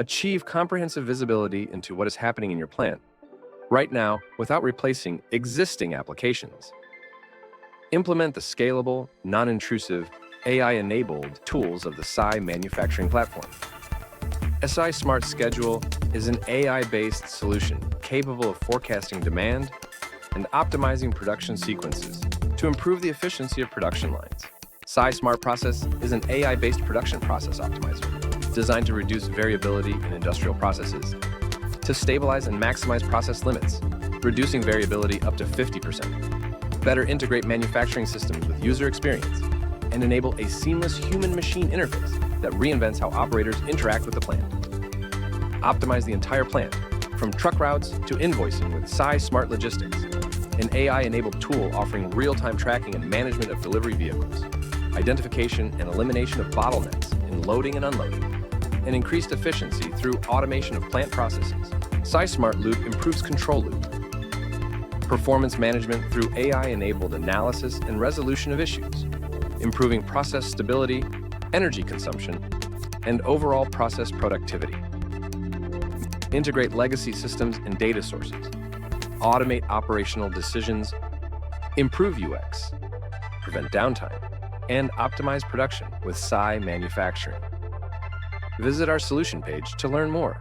Achieve comprehensive visibility into what is happening in your plant right now without replacing existing applications. Implement the scalable, non-intrusive, AI-enabled tools of the SAI manufacturing platform. SAI Smart Schedule is an AI-based solution capable of forecasting demand and optimizing production sequences to improve the efficiency of production lines. SAI Smart Process is an AI-based production process optimizer designed to reduce variability in industrial processes, to stabilize and maximize process limits, reducing variability up to 50%, better integrate manufacturing systems with user experience, and enable a seamless human-machine interface that reinvents how operators interact with the plant. Optimize the entire plant, from truck routes to invoicing with SAI Smart Logistics, an AI-enabled tool offering real-time tracking and management of delivery vehicles, identification and elimination of bottlenecks in loading and unloading, and increased efficiency through automation of plant processes. SAI Smart Loop improves control loop, performance management through AI-enabled analysis and resolution of issues, improving process stability, energy consumption, and overall process productivity. Integrate legacy systems and data sources, automate operational decisions, improve UX, prevent downtime, and optimize production with SAI Manufacturing. Visit our solution page to learn more.